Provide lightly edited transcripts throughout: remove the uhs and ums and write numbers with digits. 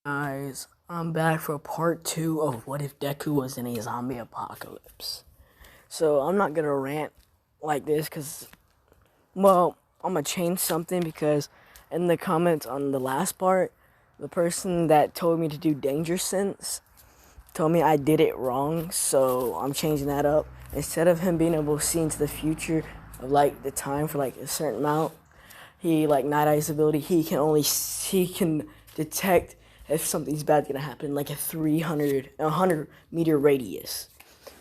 Guys, I'm back for part 2 of What If Deku Was in a Zombie Apocalypse. So, I'm not gonna rant like this because, well, I'm gonna change something because in the comments on the last part, the person that told me to do danger sense told me I did it wrong, so I'm changing that up. Instead of him being able to see into the future of the time for a certain amount, Night Eye's ability, he can detect if something's bad gonna happen, like a 100 meter radius.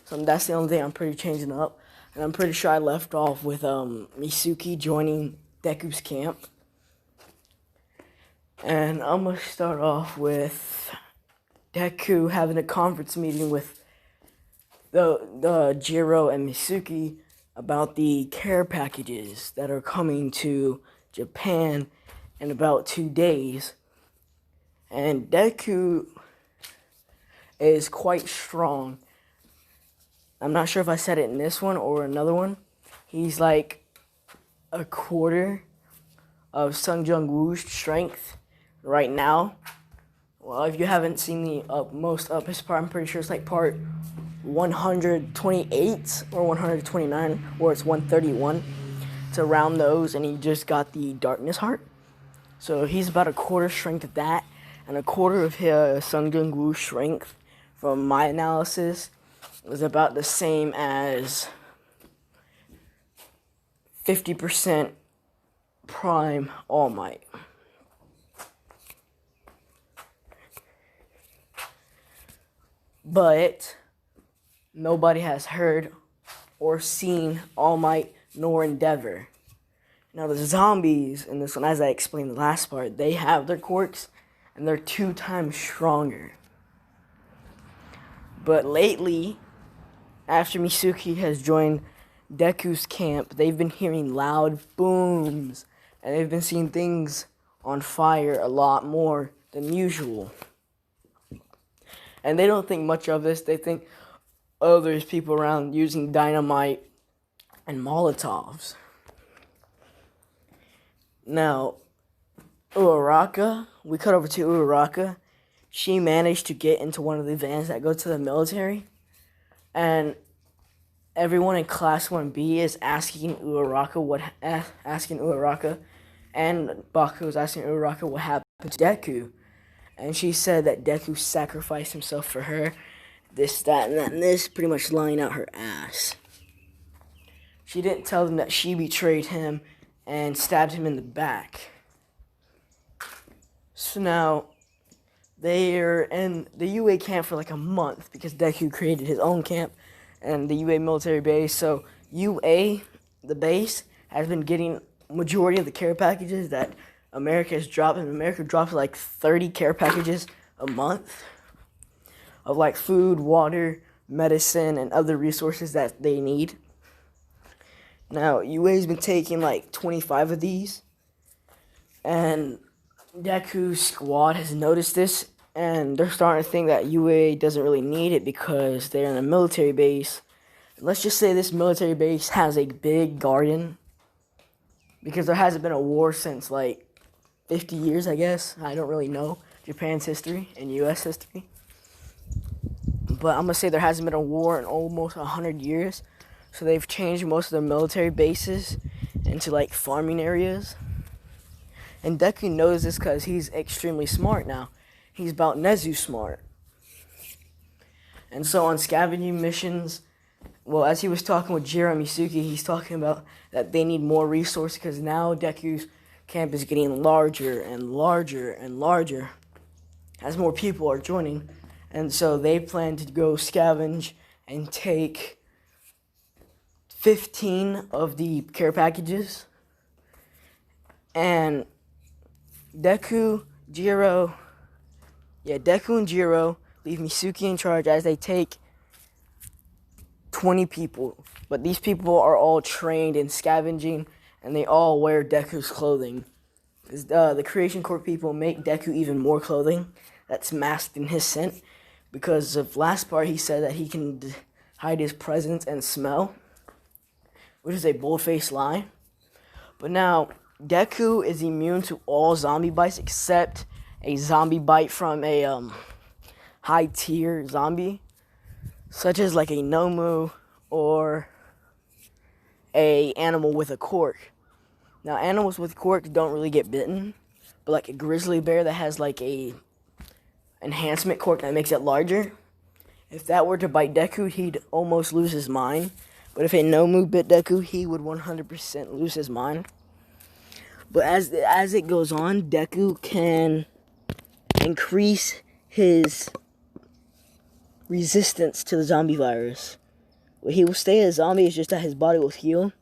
So that's the only thing I'm pretty changing up. And I'm pretty sure I left off with Misuki joining Deku's camp. And I'm gonna start off with Deku having a conference meeting with the Jiro and Misuki about the care packages that are coming to Japan in about 2 days. And Deku is quite strong. I'm not sure if I said it in this one or another one. He's like a quarter of Sung Jung Woo's strength right now. Well, if you haven't seen the most up his part, I'm pretty sure it's like part 128 or 129, or it's 131. It's around those, and he just got the Darkness Heart. So he's about a quarter strength of that, and a quarter of his Sung Jung Woo's strength, from my analysis, was about the same as 50% Prime All Might. But nobody has heard or seen All Might nor Endeavor. Now the zombies in this one, as I explained in the last part, they have their quirks and they're 2 times stronger. But lately, after Misuki has joined Deku's camp, they've been hearing loud booms and they've been seeing things on fire a lot more than usual. And they don't think much of this. They think, oh, there's people around using dynamite and Molotovs. Now, Uraraka, we cut over to Uraraka. She managed to get into one of the vans that go to the military. And everyone in Class 1B is asking Uraraka and Baku is asking Uraraka what happened to Deku. And she said that Deku sacrificed himself for her. This, that, and that, and this, pretty much lying out her ass. She didn't tell them that she betrayed him and stabbed him in the back. So now, they're in the UA camp for like a month because Deku created his own camp and the UA military base. So UA, the base, has been getting majority of the care packages that America has dropped, and America drops like 30 care packages a month of like food, water, medicine, and other resources that they need. Now, UA's been taking like 25 of these, and Deku's squad has noticed this, and they're starting to think that UA doesn't really need it because they're in a military base. Let's just say this military base has a big garden, because there hasn't been a war since like 50 years, I guess. I don't really know Japan's history and U.S. history. But I'm going to say there hasn't been a war in almost 100 years. So they've changed most of their military bases into like farming areas. And Deku knows this because he's extremely smart now. He's about Nezu smart. And so on scavenging missions, well, as he was talking with Jiro and Misuki, he's talking about that they need more resources because now Deku's camp is getting larger and larger and larger as more people are joining. And so they plan to go scavenge and take 15 of the care packages. And Deku and Jiro leave Misuki in charge as they take 20 people. But these people are all trained in scavenging, and they all wear Deku's clothing. The Creation Corps people make Deku even more clothing that's masked in his scent. Because of last part, he said that he can hide his presence and smell, which is a bold-faced lie. But now, Deku is immune to all zombie bites except a zombie bite from a high tier zombie, such as like a Nomu or a animal with a cork. Now, animals with corks don't really get bitten, but like a grizzly bear that has like a enhancement cork that makes it larger, if that were to bite Deku, he'd almost lose his mind. But if a Nomu bit Deku, he would 100% lose his mind. But as it goes on, Deku can increase his resistance to the zombie virus. He will stay a zombie, it's just that his body will heal.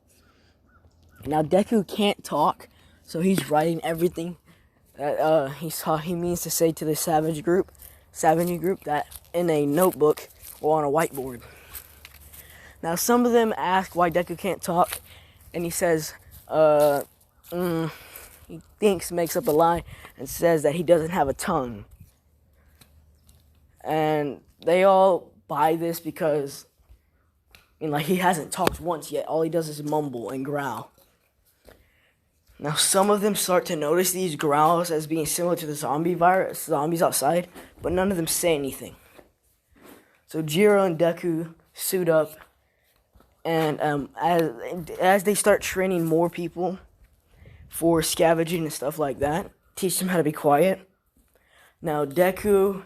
Now, Deku can't talk, so he's writing everything that he means to say to the scavenging group that in a notebook or on a whiteboard. Now, some of them ask why Deku can't talk, and he says, he makes up a lie, and says that he doesn't have a tongue. And they all buy this because, he hasn't talked once yet. All he does is mumble and growl. Now, some of them start to notice these growls as being similar to the zombies outside, but none of them say anything. So Jiro and Deku suit up, and as they start training more people for scavenging and stuff like that, teach them how to be quiet. Now, Deku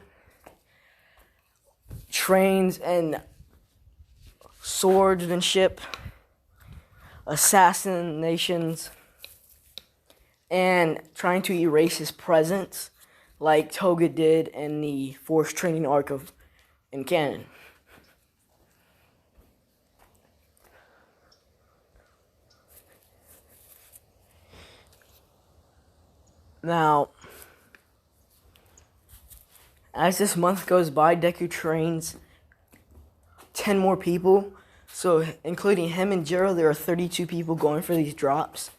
trains in swordsmanship, assassinations, and trying to erase his presence like Toga did in the forced training arc in canon. Now, as this month goes by, Deku trains 10 more people. So, including him and Jiro, there are 32 people going for these drops.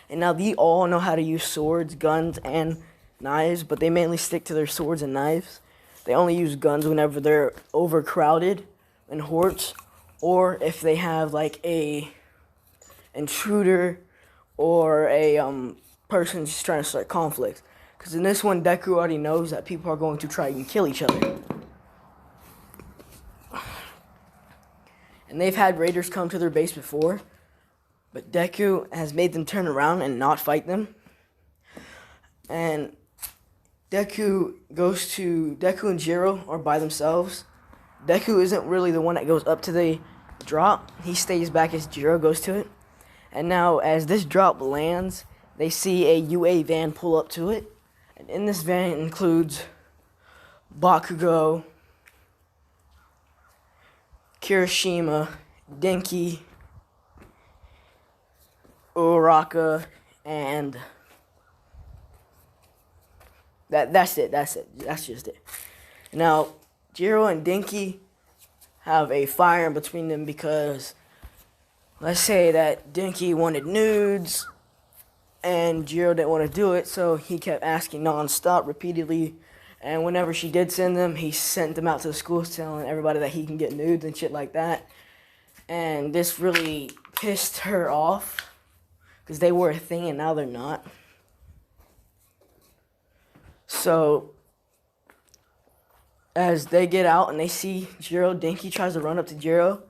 And now they all know how to use swords, guns, and knives, but they mainly stick to their swords and knives. They only use guns whenever they're overcrowded in hordes, or if they have like a intruder or a person just trying to start conflict. Because in this one, Deku already knows that people are going to try and kill each other. And they've had raiders come to their base before, but Deku has made them turn around and not fight them. And Deku and Jiro are by themselves. Deku isn't really the one that goes up to the drop. He stays back as Jiro goes to it. And now, as this drop lands, they see a UA van pull up to it. And in this van includes Bakugo, Kirishima, Denki, Uraraka, and that's it. That's just it. Now, Jiro and Denki have a fire in between them because, let's say that Denki wanted nudes and Jiro didn't want to do it, so he kept asking non-stop, repeatedly. And whenever she did send them, he sent them out to the schools telling everybody that he can get nudes and shit like that. And this really pissed her off because they were a thing and now they're not. So, as they get out and they see Jiro, Denki tries to run up to Jiro,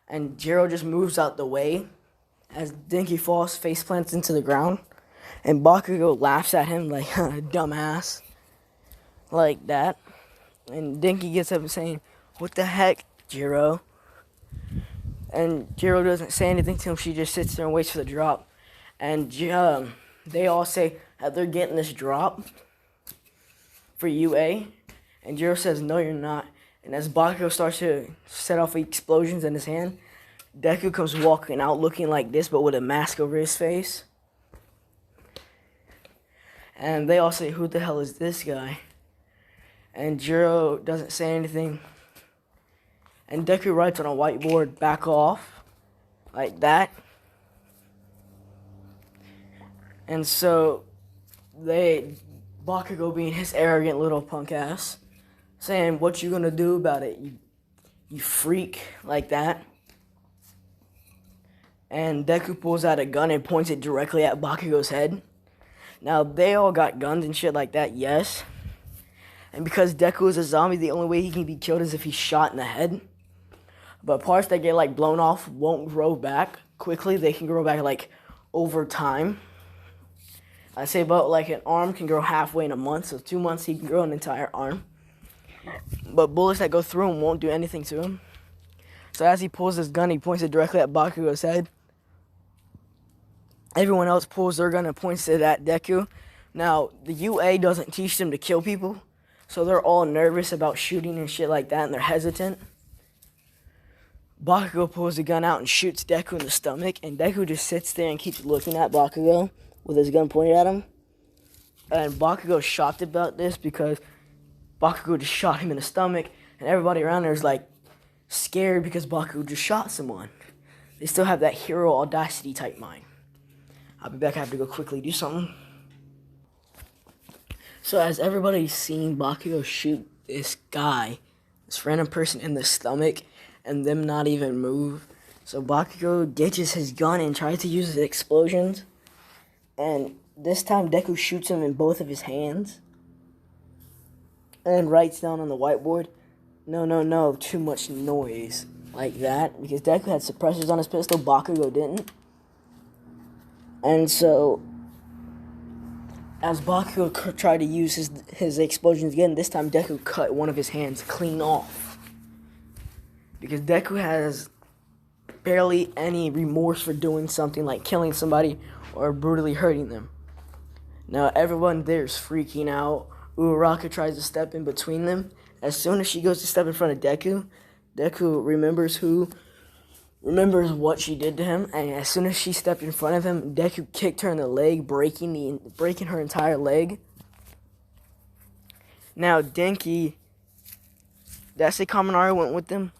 and Jiro just moves out the way as Denki falls, face plants into the ground. And Bakugo laughs at him like, dumbass. Like that. And Denki gets up and saying, "What the heck, Jiro?" And Jiro doesn't say anything to him. She just sits there and waits for the drop. And they all say that they're getting this drop for UA. And Jiro says, "No, you're not." And as Bakugo starts to set off explosions in his hand, Deku comes walking out looking like this, but with a mask over his face. And they all say, "Who the hell is this guy?" And Jiro doesn't say anything. And Deku writes on a whiteboard, "Back off," like that. And so Bakugo being his arrogant little punk ass, saying, "What you gonna do about it, you freak," like that. And Deku pulls out a gun and points it directly at Bakugo's head. Now, they all got guns and shit like that, yes. And because Deku is a zombie, the only way he can be killed is if he's shot in the head. But parts that get like blown off won't grow back quickly. They can grow back like over time. I'd say about like an arm can grow halfway in a month. So 2 months he can grow an entire arm. But bullets that go through him won't do anything to him. So as he pulls his gun, he points it directly at Bakugo's head. Everyone else pulls their gun and points it at Deku. Now, the UA doesn't teach them to kill people. So they're all nervous about shooting and shit like that, and they're hesitant. Bakugo pulls the gun out and shoots Deku in the stomach, and Deku just sits there and keeps looking at Bakugo with his gun pointed at him. And Bakugo's shocked about this because Bakugo just shot him in the stomach, and everybody around there is like scared because Bakugo just shot someone. They still have that hero audacity type mind. I'll be back. I have to go quickly do something. So as everybody's seeing Bakugo shoot this guy, this random person in the stomach, and them not even move, so Bakugo ditches his gun and tries to use his explosions. And this time Deku shoots him in both of his hands. And writes down on the whiteboard, no, too much noise. Like that. Because Deku had suppressors on his pistol, Bakugo didn't. And so, as Bakugo tried to use his explosions again, this time Deku cut one of his hands clean off. Because Deku has barely any remorse for doing something like killing somebody or brutally hurting them. Now everyone there's freaking out. Uraraka tries to step in between them. As soon as she goes to step in front of Deku, Deku remembers what she did to him, and as soon as she stepped in front of him, Deku kicked her in the leg, breaking her entire leg. Now Denki, did I say Kaminari went with them?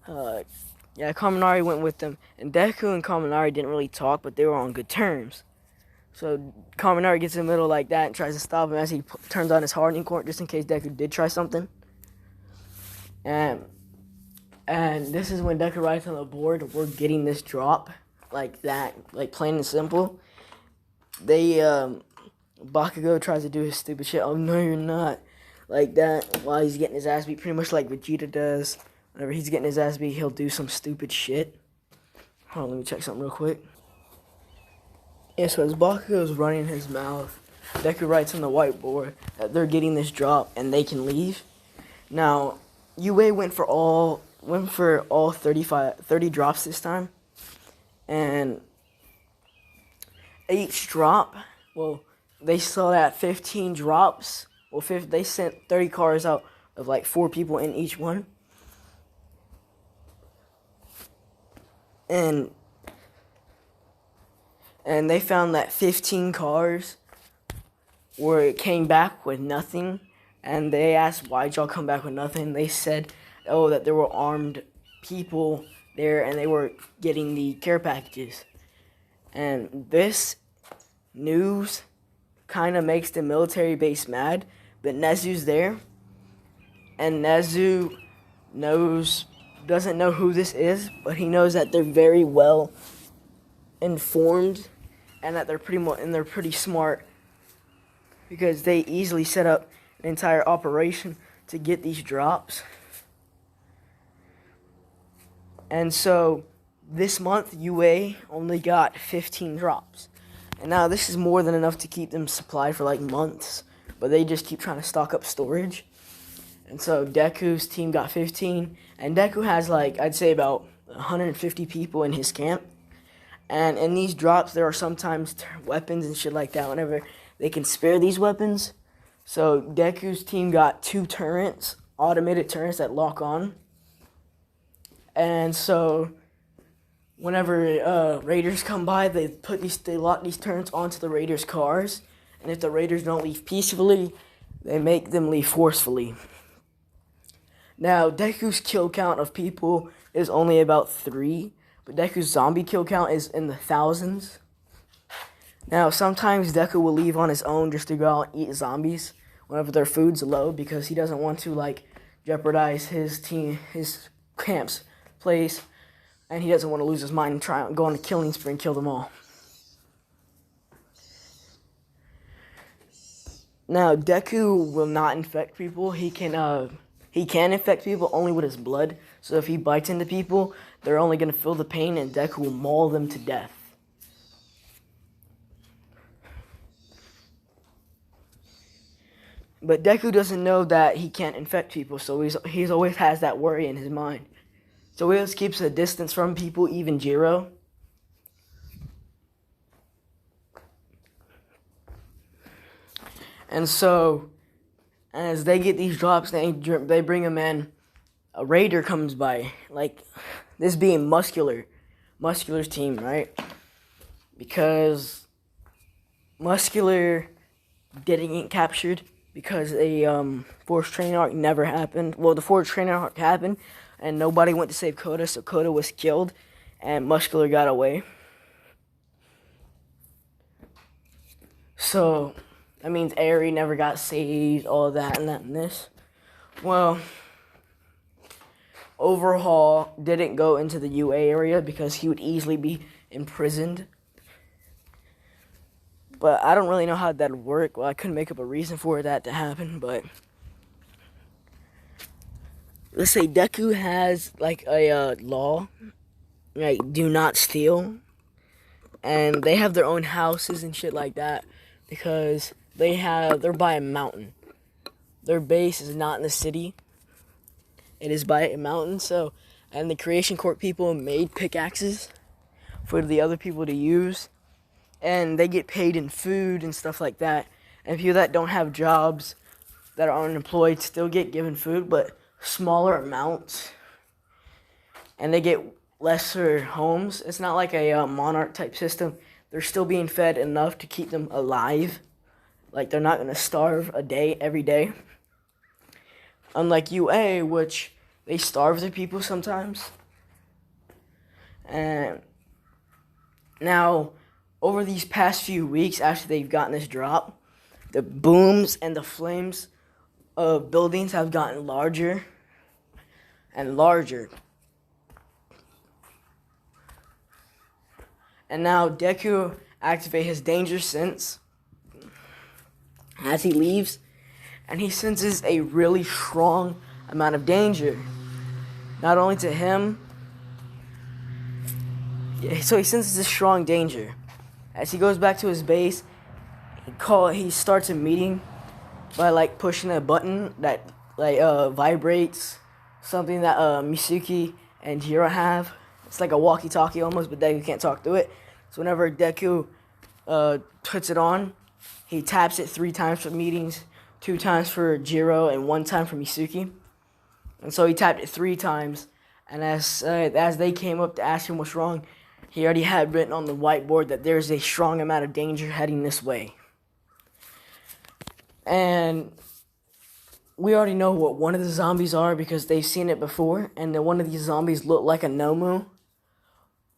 Yeah, Kaminari went with them, and Deku and Kaminari didn't really talk, but they were on good terms. So Kaminari gets in the middle like that and tries to stop him as he turns on his hardening court just in case Deku did try something. And this is when Deku writes on the board, we're getting this drop, like that, like plain and simple. Bakugo tries to do his stupid shit, oh no you're not, like that, while he's getting his ass beat, pretty much like Vegeta does. Whenever he's getting his ass beat, he'll do some stupid shit. Hold on, let me check something real quick. Yeah, so as Bakugo's running his mouth, Deku writes on the whiteboard that they're getting this drop and they can leave. Now, UA went for all 30 drops this time. And each drop, well, they saw that 15 drops. Well, they sent 30 cars out of like 4 people in each one. And they found that 15 cars came back with nothing. And they asked, why'd y'all come back with nothing? They said, oh, that there were armed people there and they were getting the care packages. And this news kind of makes the military base mad. But Nezu's there. And Nezu doesn't know who this is, but he knows that they're very well informed and that they're pretty smart because they easily set up an entire operation to get these drops. And so this month UA only got 15 drops. And now this is more than enough to keep them supplied for like months, but they just keep trying to stock up storage. And so Deku's team got 15, and Deku has like, I'd say about 150 people in his camp. And in these drops, there are sometimes weapons and shit like that whenever they can spare these weapons. So Deku's team got 2 turrets, automated turrets that lock on. And so whenever raiders come by, they lock these turrets onto the raiders' cars. And if the raiders don't leave peacefully, they make them leave forcefully. Now, Deku's kill count of people is only about 3, but Deku's zombie kill count is in the thousands. Now, sometimes Deku will leave on his own just to go out and eat zombies whenever their food's low because he doesn't want to, like, jeopardize his camp's place, and he doesn't want to lose his mind and try and go on a killing spree and kill them all. Now Deku will not infect people. He can infect people only with his blood. So if he bites into people, they're only gonna feel the pain, and Deku will maul them to death. But Deku doesn't know that he can't infect people, so he's always has that worry in his mind. So he always keeps a distance from people, even Jiro. And so, as they get these drops, they bring them in. A raider comes by, like this being Muscular's team, right? Because Muscular didn't get captured because a forced training arc never happened. Well, the forced training arc happened, and nobody went to save Koda, so Koda was killed, and Muscular got away. So that means Eri never got saved, all that and that and this. Well, Overhaul didn't go into the UA area because he would easily be imprisoned. But I don't really know how that would work. Well, I couldn't make up a reason for that to happen, but let's say Deku has like a law, like do not steal, and they have their own houses and shit like that because they're by a mountain. Their base is not in the city. It is by a mountain, so, and the Creation Court people made pickaxes for the other people to use, and they get paid in food and stuff like that. And people that don't have jobs, that are unemployed, still get given food, but smaller amounts, and they get lesser homes. It's not like a monarch type system. They're still being fed enough to keep them alive. Like, they're not going to starve a day every day. Unlike UA, which they starve their people sometimes. And now, over these past few weeks, after they've gotten this drop, the booms and the flames of buildings have gotten larger and larger. And now Deku activates his danger sense as he leaves, and he senses a really strong amount of danger. Not only to him, so he senses this strong danger. As he goes back to his base, he starts a meeting by like pushing a button that like vibrates, something that Mitsuki and Jiro have. It's like a walkie-talkie almost, but Deku can't talk through it. So whenever Deku puts it on, he taps it 3 times for meetings, 2 times for Jiro, and 1 time for Mitsuki. And so he tapped it 3 times, and as they came up to ask him what's wrong, he already had written on the whiteboard that there's a strong amount of danger heading this way. And we already know what one of the zombies are because they've seen it before, and then one of these zombies looked like a Nomu,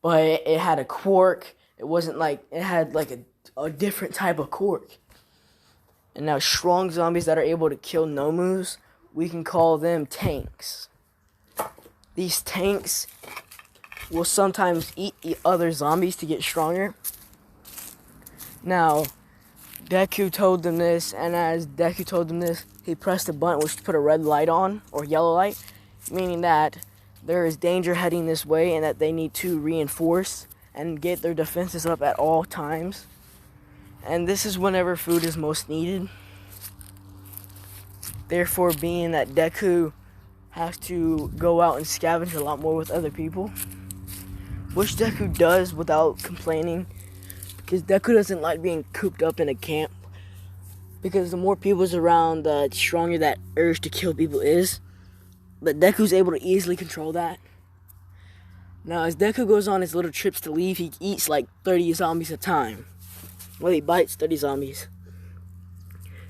but it had a quirk. It wasn't like, it had like a different type of quirk. And now strong zombies that are able to kill Nomus, we can call them tanks. These tanks will sometimes eat other zombies to get stronger. Now, Deku told them this, and as Deku told them this, he pressed a button which put a red light on, or yellow light, meaning that there is danger heading this way and that they need to reinforce and get their defenses up at all times. And this is whenever food is most needed. Therefore, being that Deku has to go out and scavenge a lot more with other people, which Deku does without complaining, because Deku doesn't like being cooped up in a camp, because the more people's around, the stronger that urge to kill people is. But Deku's able to easily control that. Now, as Deku goes on his little trips to leave, he eats like 30 zombies at a time. Well, he bites 30 zombies.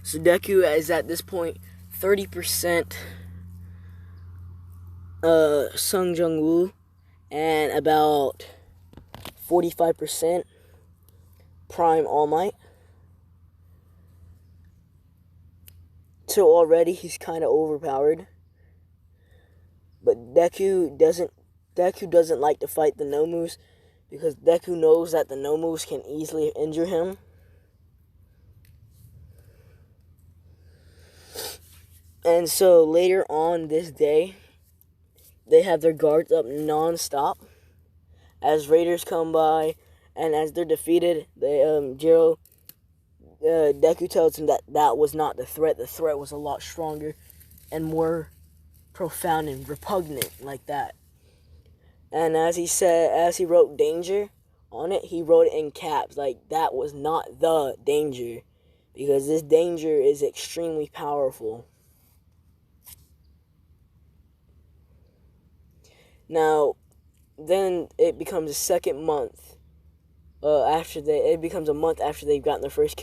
So Deku is at this point 30% Sung Jung Woo and about 45% Prime All Might. So already he's kind of overpowered. But Deku doesn't like to fight the Nomus because Deku knows that the Nomus can easily injure him. And so later on this day, they have their guards up non-stop as raiders come by, and as they're defeated, Deku tells him that that was not the threat. The threat was a lot stronger and more profound and repugnant like that. And as he wrote danger on it, he wrote it in caps, like that was not the danger, because this danger is extremely powerful. Now, then it becomes a second month. It becomes a month after they've gotten their first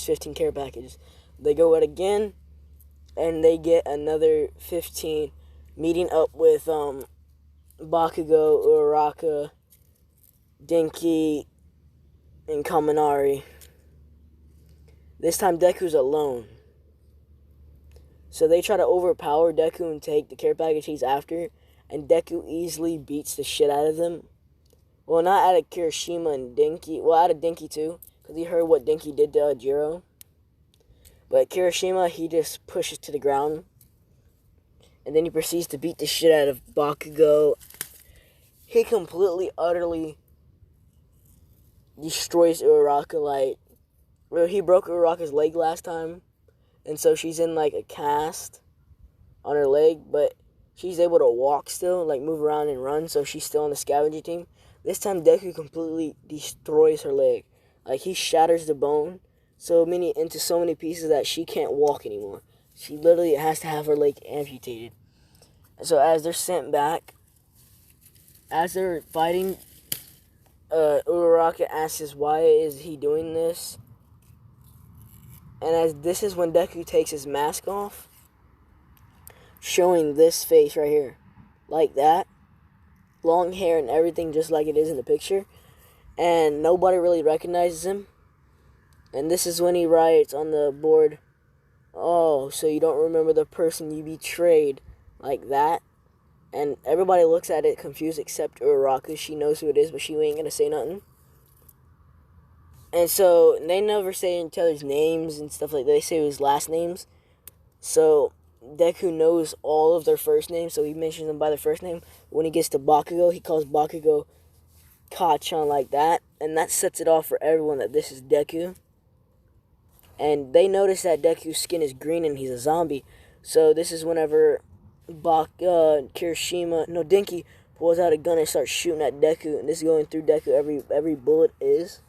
15 care packages. They go out again, and they get another 15, meeting up with Bakugo, Uraraka, Denki, and Kaminari. This time Deku's alone. So they try to overpower Deku and take the care package he's after, and Deku easily beats the shit out of them. Well, not out of Kirishima and Denki. Well, out of Denki too, because he heard what Denki did to Jiro. But Kirishima, he just pushes to the ground. And then he proceeds to beat the shit out of Bakugo. He completely, utterly destroys Uraraka. He broke Uraraka's leg last time. And so she's in like a cast on her leg. But she's able to walk still, like move around and run. So she's still on the scavenging team. This time Deku completely destroys her leg. Like he shatters the bone into so many pieces that she can't walk anymore. She literally has to have her leg amputated. So as they're sent back, as they're fighting, Uraraka asks why is he doing this. And as this is when Deku takes his mask off, showing this face right here. Like that. Long hair and everything just like it is in the picture. And nobody really recognizes him. And this is when he writes on the board, "Oh, so you don't remember the person you betrayed," like that. And everybody looks at it confused except Uraraka. She knows who it is, but she ain't gonna say nothing. And so they never say each other's names and stuff like that. They say his last names. So Deku knows all of their first names, so he mentions them by their first name. When he gets to Bakugo, he calls Bakugo Kachan like that. And that sets it off for everyone that this is Deku. And they notice that Deku's skin is green and he's a zombie. So this is whenever Denki pulls out a gun and starts shooting at Deku. And this is going through Deku, every bullet is.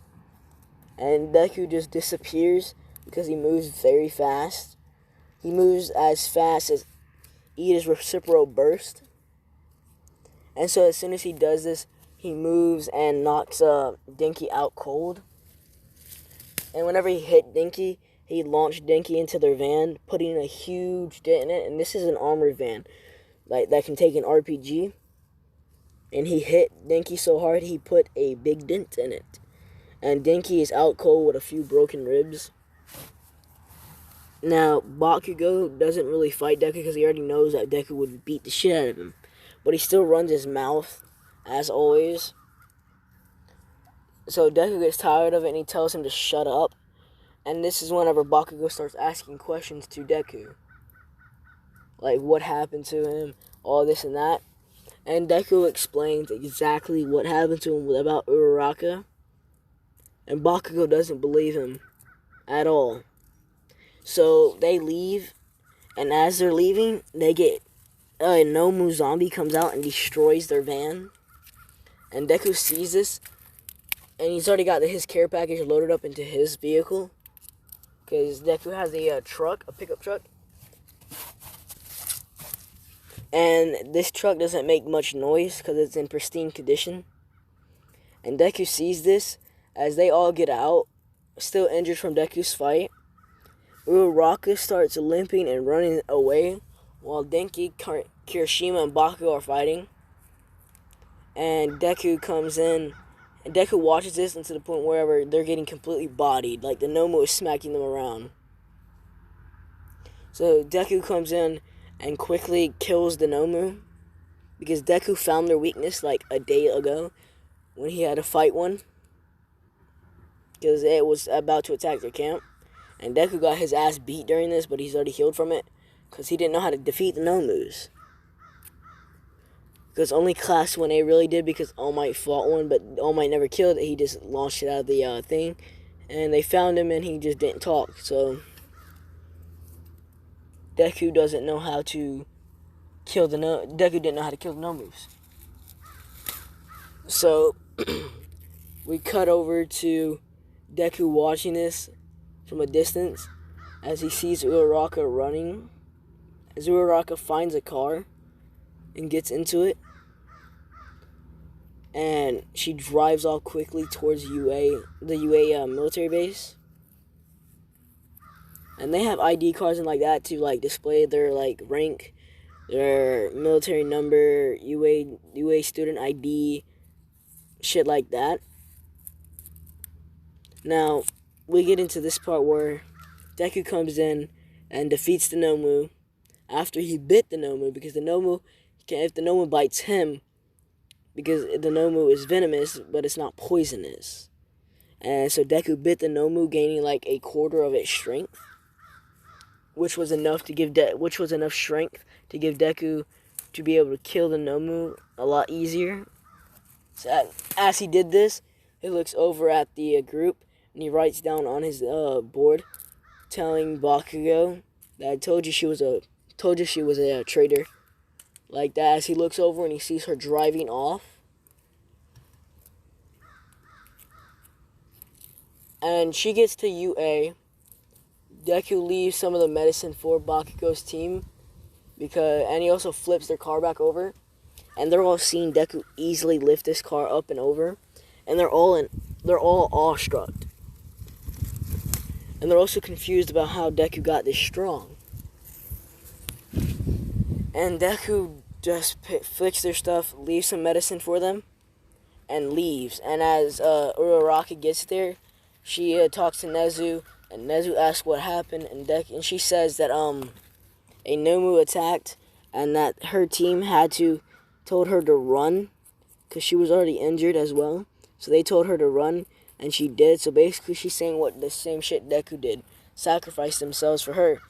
And Deku just disappears because he moves very fast. He moves as fast as Ida's reciprocal burst. And so as soon as he does this, he moves and knocks Denki out cold. And whenever he hit Denki, he launched Denki into their van, putting a huge dent in it. And this is an armored van that can take an RPG. And he hit Denki so hard, he put a big dent in it. And Denki is out cold with a few broken ribs. Now, Bakugo doesn't really fight Deku because he already knows that Deku would beat the shit out of him. But he still runs his mouth, as always. So Deku gets tired of it and he tells him to shut up. And this is whenever Bakugo starts asking questions to Deku. Like, what happened to him, all this and that. And Deku explains exactly what happened to him about Uraraka. And Bakugo doesn't believe him at all. So they leave, and as they're leaving, they get a Nomu zombie comes out and destroys their van. And Deku sees this, and he's already got his care package loaded up into his vehicle. Because Deku has a pickup truck. And this truck doesn't make much noise because it's in pristine condition. And Deku sees this as they all get out, still injured from Deku's fight. Uraraka starts limping and running away while Denki, Kirishima, and Bakugo are fighting. And Deku comes in, and Deku watches this until the point where they're getting completely bodied, like the Nomu is smacking them around. So Deku comes in and quickly kills the Nomu, because Deku found their weakness like a day ago when he had to fight one, because it was about to attack their camp. And Deku got his ass beat during this, but he's already healed from it. because he didn't know how to defeat the Nomus. Because only Class 1A really did, because All Might fought one, but All Might never killed it. He just launched it out of the thing. And they found him, and he just didn't talk. So Deku doesn't know how to kill the Deku didn't know how to kill the Nomus. So we cut over to Deku watching this from a distance as he sees Uraraka running. As Uraraka finds a car and gets into it, and she drives all quickly towards the UA military base. And they have ID cards and like that to like display their like rank, their military number, UA student ID, shit like that. Now we get into this part where Deku comes in and defeats the Nomu after he bit the Nomu, because the Nomu, if the Nomu bites him, because the Nomu is venomous, but it's not poisonous. And so Deku bit the Nomu, gaining like a quarter of its strength, which was enough strength to give Deku to be able to kill the Nomu a lot easier. So as he did this, he looks over at the group and he writes down on his board, telling Bakugo that I told you she was a traitor. Like that, as he looks over and he sees her driving off. And she gets to UA. Deku leaves some of the medicine for Bakugo's team, and he also flips their car back over. And they're all seeing Deku easily lift this car up and over. And they're all awestruck. And they're also confused about how Deku got this strong. And Deku just flicks their stuff, leaves some medicine for them, and leaves. And as Uraraka gets there, she talks to Nezu, and Nezu asks what happened, and she says that a Nomu attacked, and that her team told her to run, because she was already injured as well. So they told her to run, and she did. So basically she's saying the same shit Deku did, sacrifice themselves for her.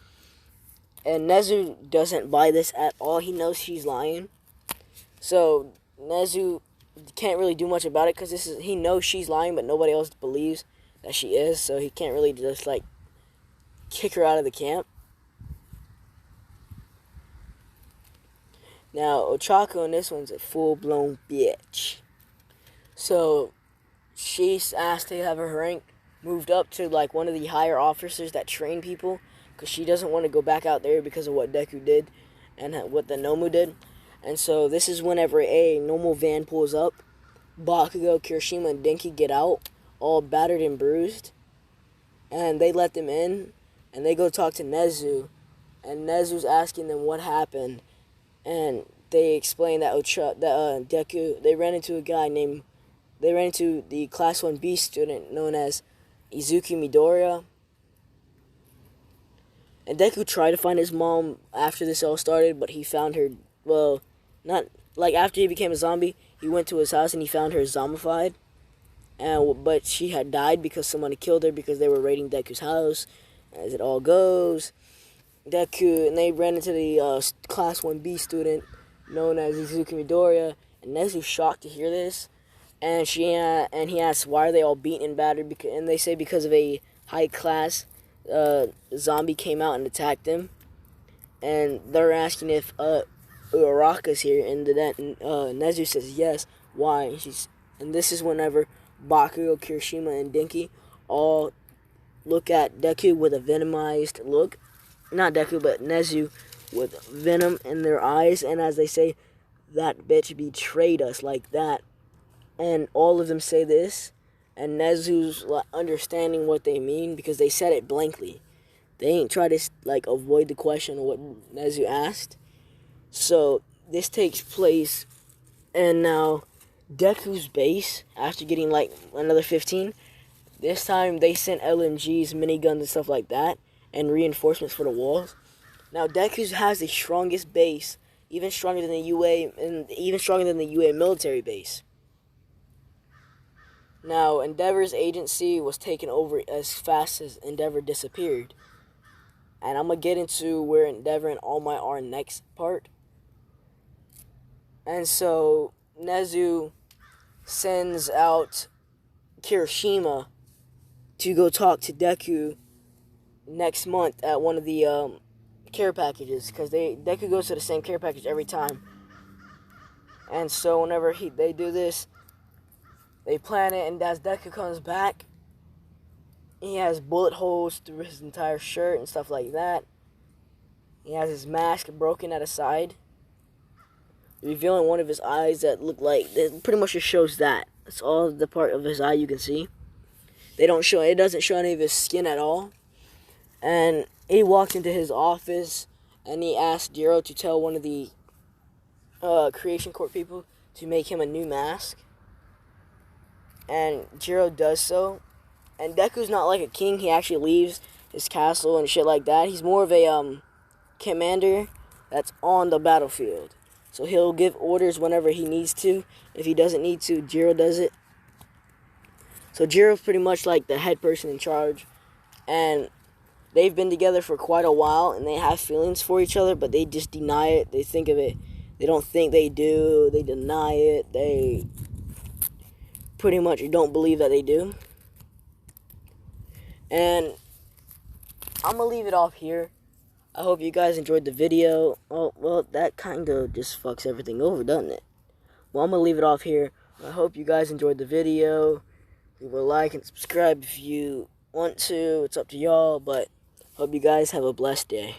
And Nezu doesn't buy this at all. He knows she's lying. So Nezu can't really do much about it, because he knows she's lying, but nobody else believes that she is. So he can't really just like kick her out of the camp. Now Ochako in this one's a full-blown bitch. So she's asked to have her rank moved up to like one of the higher officers that train people, because she doesn't want to go back out there because of what Deku did and what the Nomu did. And so this is whenever a normal van pulls up, Bakugo, Kirishima, and Denki get out, all battered and bruised. And they let them in, and they go talk to Nezu. And Nezu's asking them what happened. And they explain that Deku, they ran into the Class 1B student known as Izuku Midoriya. And Deku tried to find his mom after this all started, but he found her, well, not, like, after he became a zombie, he went to his house and he found her zombified. But she had died because someone had killed her because they were raiding Deku's house, as it all goes. Deku, and they ran into the Class 1B student known as Izuku Midoriya, and Nezu's shocked to hear this. And he asks, why are they all beaten and battered? And they say because of a high-class zombie came out and attacked them. And they're asking if Uraraka's here, and Nezu says yes. Why? And this is whenever Bakugo, Kirishima, and Denki all look at Deku with a venomized look. Not Deku, but Nezu with venom in their eyes. And as they say, that bitch betrayed us, like that. And all of them say this. And Nezu's understanding what they mean, because they said it blankly. They ain't try to like avoid the question of what Nezu asked. So this takes place, and now Deku's base, after getting like another 15, this time they sent LMGs, miniguns, and stuff like that, and reinforcements for the walls. Now Deku has the strongest base, even stronger than the UA, and even stronger than the UA military base. Now Endeavor's agency was taken over as fast as Endeavor disappeared. And I'm going to get into where Endeavor and All Might are next part. And so Nezu sends out Kirishima to go talk to Deku next month at one of the care packages, because Deku goes to the same care package every time. And so whenever they do this, they plan it, and as Deku comes back, he has bullet holes through his entire shirt and stuff like that. He has his mask broken at his side, revealing one of his eyes that look like, it pretty much just shows that. That's all the part of his eye you can see. It doesn't show any of his skin at all. And he walks into his office, and he asks Jiro to tell one of the Creation Court people to make him a new mask. And Jiro does so. And Deku's not like a king. He actually leaves his castle and shit like that. He's more of a commander that's on the battlefield. So he'll give orders whenever he needs to. If he doesn't need to, Jiro does it. So Jiro's pretty much like the head person in charge. And they've been together for quite a while, and they have feelings for each other, but they just deny it. They think of it. They don't think they do. They deny it. They pretty much don't believe that they do. And I'm going to leave it off here. I hope you guys enjoyed the video. Oh, well, that kind of just fucks everything over, doesn't it? Well, I'm going to leave it off here. I hope you guys enjoyed the video. Leave a like and subscribe if you want to. It's up to y'all, but hope you guys have a blessed day.